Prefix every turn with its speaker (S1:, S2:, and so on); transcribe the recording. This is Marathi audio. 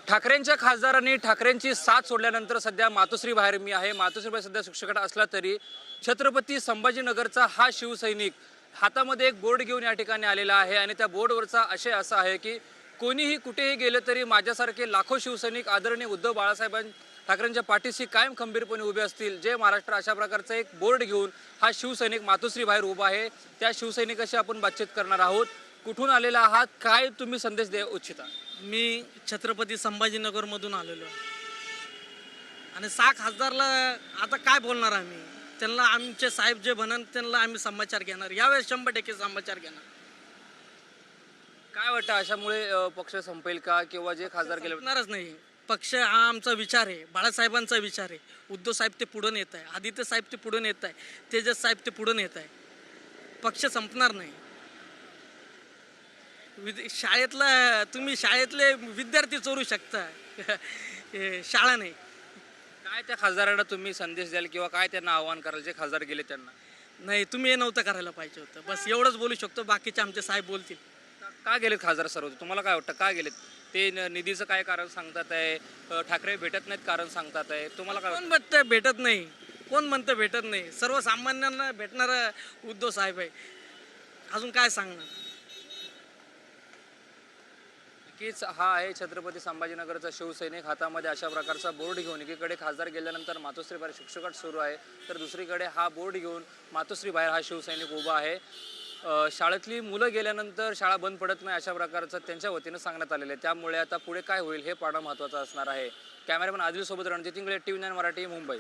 S1: ठाकरेंच्या खासदारांनी ठाकरेंची साथ सोडल्यानंतर सध्या मातोश्री बाहेर मी आहे. मातोश्री बाहेर सध्या शिक्षकात असला तरी छत्रपती संभाजीनगरचा हा शिवसैनिक हातामध्ये एक बोर्ड घेऊन या ठिकाणी आलेला आहे आणि त्या बोर्डवरचा आशय असा आहे की कोणीही कुठेही गेले तरी माझ्यासारखे लाखो शिवसैनिक आदरणीय उद्धव बाळासाहेब ठाकरेंच्या पाठीशी कायम खंबीरपणे उभे असतील. जय महाराष्ट्र अशा प्रकारचा एक बोर्ड घेऊन हा शिवसैनिक मातोश्री बाहेर उभा आहे. त्या शिवसैनिकाशी आपण बातचीत करणार आहोत. कुठून आलेला आहात, काय तुम्ही संदेश देऊ इच्छिता?
S2: मी छत्रपती संभाजीनगरमधून आलेलो आणि 6 खासदारला आता काय बोलणार आम्ही? त्यांना आमचे साहेब जे म्हणन त्यांना आम्ही समाचार घेणार. यावेळेस 100% समाचार घेणार.
S1: काय वाटतं अशामुळे पक्ष संपेल का किंवा जे खासदार गेले
S2: संपणारच नाही. पक्ष हा आमचा विचार आहे, बाळासाहेबांचा विचार आहे. उद्धव साहेब ते पुढून येत आहे, आदित्य साहेब ते पुढून येत आहे, तेजस साहेब ते पुढून येत आहे. पक्ष संपणार नाही. शाळेतला तुम्ही शाळेतले विद्यार्थी चोरू शकता, शाळा नाही.
S1: काय त्या खासदारांना तुम्ही संदेश द्याल किंवा काय त्यांना आव्हान कराल जे खासदार गेले त्यांना?
S2: नाही, तुम्ही हे नव्हतं करायला पाहिजे होतं. बस एवढंच बोलू शकतो. बाकीचे आमचे साहेब बोलतील.
S1: का गेलेत खासदार सर्व? तुम्हाला काय वाटतं का गेलेत ते? निधीचं काय कारण सांगतात आहे, ठाकरे भेटत नाहीत कारण सांगतात आहे, तुम्हाला काय
S2: कोण म्हणतं भेटत नाही? कोण म्हणतं भेटत नाही? सर्वसामान्यांना भेटणारा उद्धव साहेब आहे. अजून काय सांगणार?
S1: नक्कीच हा आहे छत्रपती संभाजीनगरचा शिवसैनिक. हातामध्ये अशा प्रकारचा बोर्ड घेऊन एकीकडे खासदार गेल्यानंतर मातोश्री बाहेर शिक्षकात सुरू आहे, तर दुसरीकडे हा बोर्ड घेऊन मातोश्री बाहेर हा शिवसैनिक उभा आहे. शाळेतली मुलं गेल्यानंतर शाळा बंद पडत नाही अशा प्रकारचं त्यांच्या वतीनं सांगण्यात आलेलं आहे. त्यामुळे आता पुढे काय होईल हे पाहणं महत्त्वाचं असणार आहे. कॅमेरामॅन आदिलसोबत रणजित इंगळे, TV9 मराठी, मुंबई.